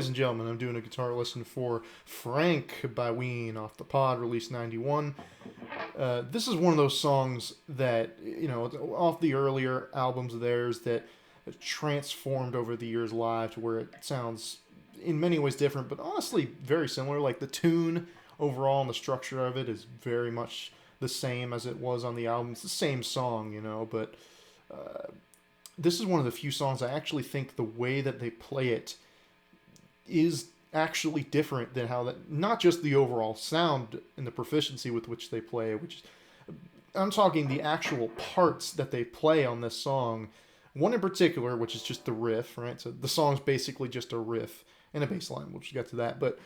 ladies and gentlemen, I'm doing a guitar lesson for Frank by Ween off the pod, released 91. This is one of those songs that, off the earlier albums of theirs that transformed over the years live to where it sounds in many ways different, but honestly very similar. Like the tune overall and the structure of it is very much the same as it was on the album. It's the same song, but this is one of the few songs I actually think the way that they play it is actually different than how that, not just the overall sound and the proficiency with which they play, which I'm talking the actual parts that they play on this song. One in particular, which is just the riff, right? So the song's basically just a riff and a bass line. We'll just get to that, but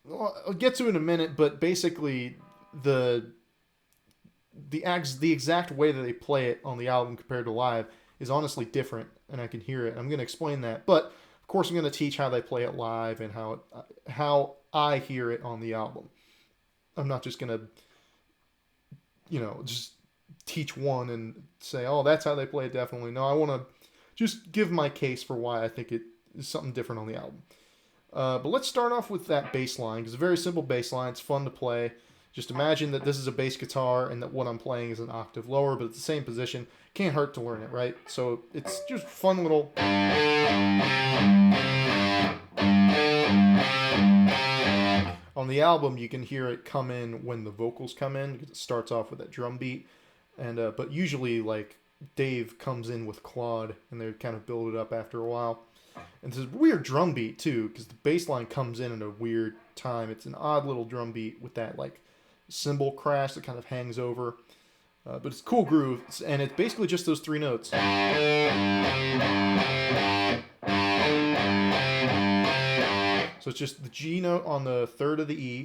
I'll get to it in a minute. But basically, the exact way that they play it on the album compared to live is honestly different, and I can hear it. I'm going to explain that, but of course I'm going to teach how they play it live and how I hear it on the album. I'm not just going to, just teach one and say, oh, that's how they play it definitely. No, I want to just give my case for why I think it is something different on the album. But let's start off with that bass line, because it's a very simple bass line. It's fun to play. Just imagine that this is a bass guitar and that what I'm playing is an octave lower, but it's the same position. Can't hurt to learn it, right? So it's just fun little... On the album, you can hear it come in when the vocals come in, because it starts off with that drum beat. And but usually, like, Dave comes in with Claude, and they kind of build it up after a while. And there's a weird drum beat, too, because the bass line comes in at a weird time. It's an odd little drum beat with that, like, cymbal crash that kind of hangs over. But it's cool groove, and it's basically just those three notes. So it's just the G note on the third of the E,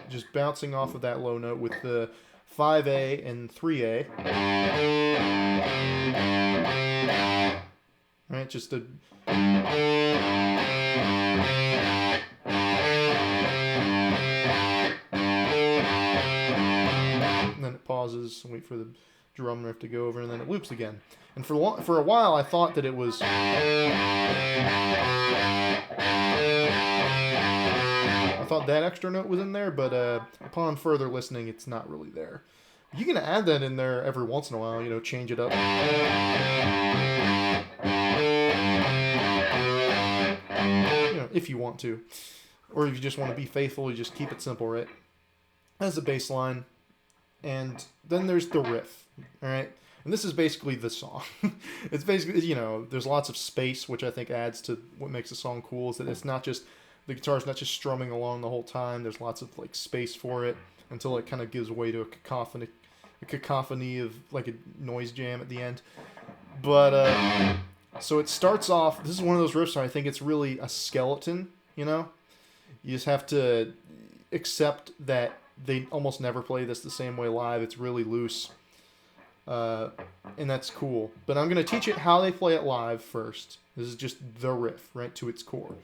just bouncing off of that low note with the 5A and 3A. Right, just a... And then it pauses and wait for the drum riff to go over, and then it loops again. And for a while, I thought that it was... I thought that extra note was in there, but upon further listening, it's not really there. You can add that in there every once in a while, change it up. If you want to. Or if you just want to be faithful, you just keep it simple, right? That's the bass line. And then there's the riff, all right? And this is basically the song. It's basically, there's lots of space, which I think adds to what makes the song cool, is that it's not just, the guitar's not just strumming along the whole time. There's lots of, like, space for it until it kind of gives way to a cacophony of, like, a noise jam at the end. But, so it starts off, this is one of those riffs where I think it's really a skeleton, You just have to accept that they almost never play this the same way live. It's really loose. And that's cool. But I'm going to teach it how they play it live first. This is just the riff, right, to its core.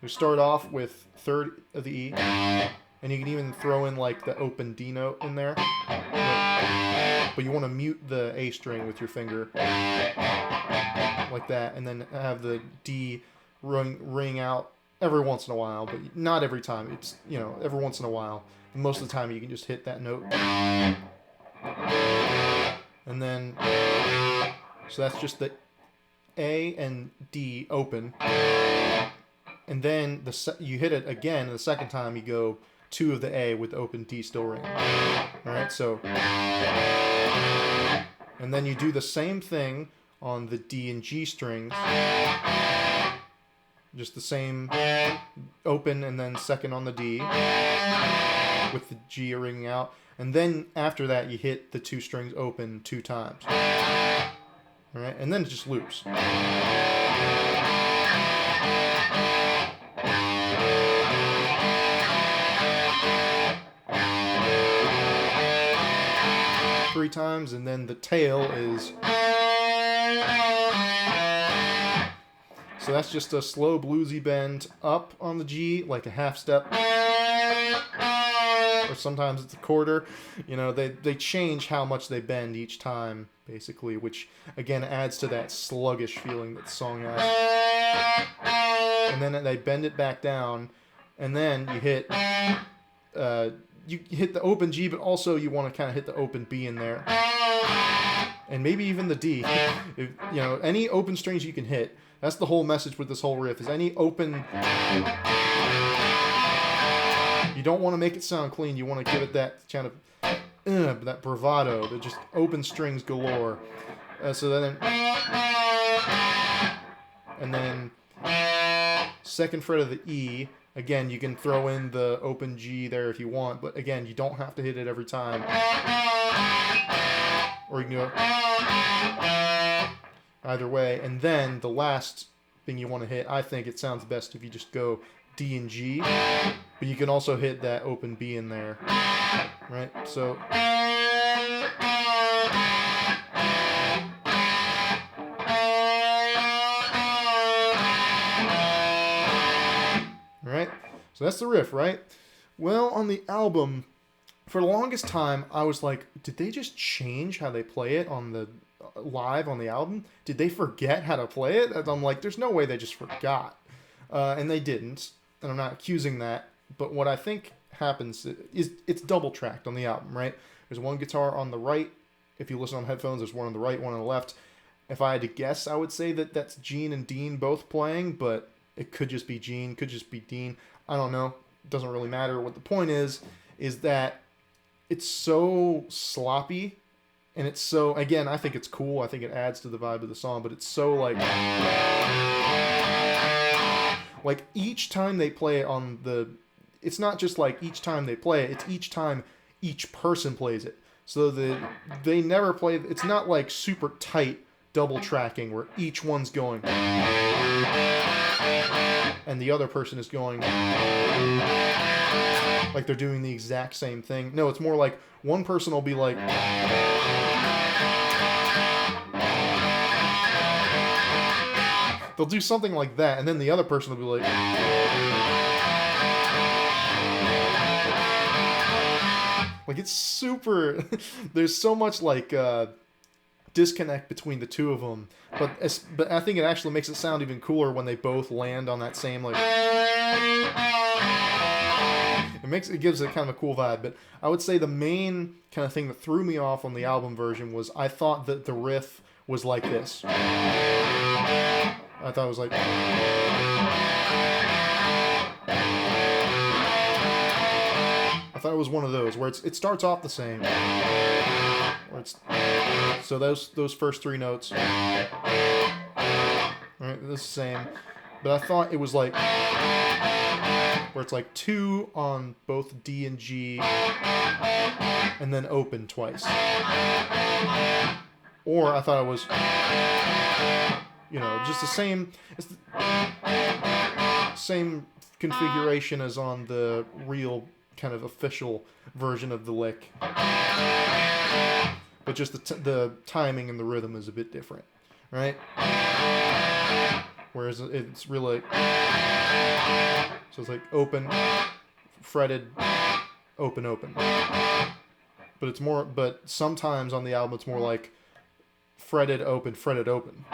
You start off with third of the E. And you can even throw in, like, the open D note in there. But you want to mute the A string with your finger. Like that. And then have the D ring out every once in a while. But not every time. It's, every once in a while. And most of the time you can just hit that note. And then, so that's just the A and D open. And then you hit it again, and the second time you go 2 of the A with the open D still ringing. Alright, so. And then you do the same thing on the D and G strings. Just the same open and then second on the D with the G ringing out. And then after that you hit the 2 strings open 2 times. Alright, and then it just loops. 3 times, and then the tail is... So that's just a slow bluesy bend up on the G, like a half step. Or sometimes it's a quarter. They change how much they bend each time, basically, which, again, adds to that sluggish feeling that the song has. and then they bend it back down, and then you hit the open G, but also you want to kind of hit the open B in there, and maybe even the D. If, you know, any open strings you can hit. That's the whole message with this whole riff, is any open... You don't want to make it sound clean. You want to give it that kind of... that bravado, that just open strings galore. So then... And then... Second fret of the E. Again, you can throw in the open G there if you want, but again, you don't have to hit it every time. Or you can go... Either way. And then the last thing you want to hit, I think it sounds best if you just go D and G. But you can also hit that open B in there. Right? So... Alright? So that's the riff, right? Well, on the album, for the longest time, I was like, did they just change how they play it on the... live on the album? Did they forget how to play it? And I'm like, there's no way they just forgot. And they didn't. And I'm not accusing that. But what I think happens is it's double tracked on the album, right? There's one guitar on the right. If you listen on headphones, there's one on the right, one on the left. If I had to guess, I would say that that's Gene and Dean both playing, but it could just be Gene, could just be Dean. I don't know. It doesn't really matter. What the point is that it's so sloppy. And it's so, again, I think it's cool. I think it adds to the vibe of the song, but it's so like each time they play it on the, it's not just like each time they play it, it's each time each person plays it. So they never play, it's not like super tight double tracking where each one's going and the other person is going like they're doing the exact same thing. No, it's more like one person will be like, they'll do something like that, and then the other person will be like... Like, it's super... There's so much, like, disconnect between the two of them. But I think it actually makes it sound even cooler when they both land on that same, like... It gives it kind of a cool vibe. But I would say the main kind of thing that threw me off on the album version was I thought that the riff was like this. I thought it was like... I thought it was one of those where it starts off the same. Where it's, so those first three notes. Right, the same. But I thought it was like... Where it's like 2 on both D and G. And then open twice. Or I thought it was... You know, just the same... It's the same configuration as on the real kind of official version of the lick. But just the timing and the rhythm is a bit different, right? Whereas it's really... So it's like open, fretted, open, open. But it's more... But sometimes on the album it's more like fretted, open, fretted, open.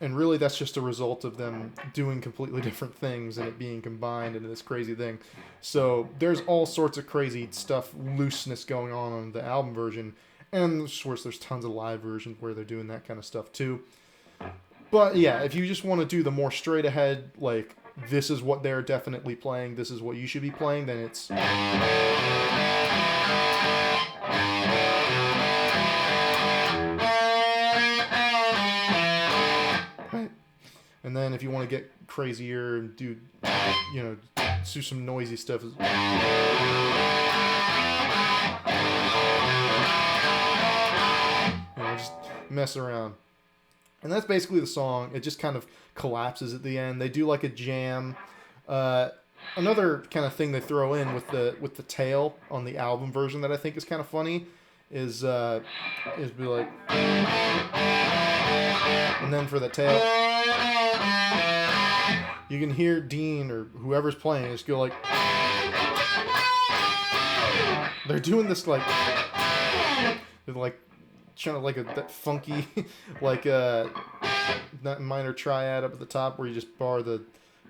And really that's just a result of them doing completely different things and it being combined into this crazy thing. So there's all sorts of crazy stuff, looseness going on the album version. And of course there's tons of live versions where they're doing that kind of stuff too. But yeah, if you just want to do the more straight ahead, like this is what they're definitely playing, this is what you should be playing, then it's... And then if you want to get crazier and do, you know, do some noisy stuff. You know, just mess around. And that's basically the song. It just kind of collapses at the end. They do like a jam. Another kind of thing they throw in with the tail on the album version that I think is kind of funny is be like, and then for the tail, you can hear Dean or whoever's playing just go like, they're doing this like kind of like that funky, like that minor triad up at the top where you just bar the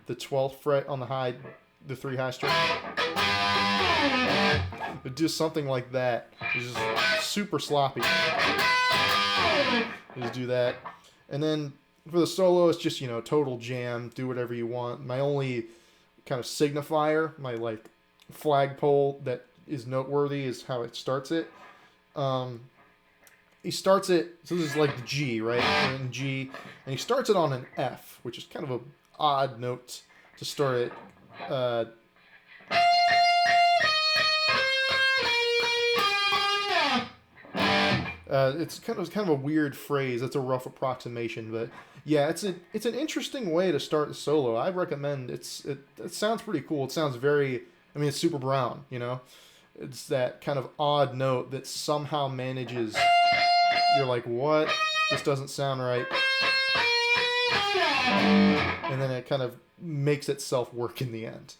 12th fret on the high, the 3 high string. It does something like that. It's just super sloppy. You just do that, and then for the solo, it's just, you know, total jam. Do whatever you want. My only kind of signifier, my like flagpole that is noteworthy, is how it starts it. He starts it, so this is like the G, right? We're in G, and he starts it on an F, which is kind of an odd note to start it. It's kind of a weird phrase. That's a rough approximation, but yeah, it's an interesting way to start the solo. I recommend it sounds pretty cool. It sounds very, I mean, it's super brown, you know. It's that kind of odd note that somehow manages. You're like, what? This doesn't sound right. And then it kind of makes itself work in the end.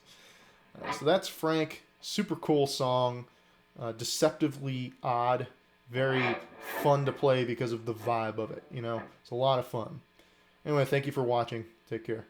So that's Frank. Super cool song. Deceptively odd. Very fun to play because of the vibe of it, you know. It's a lot of fun. Anyway, thank you for watching. Take care.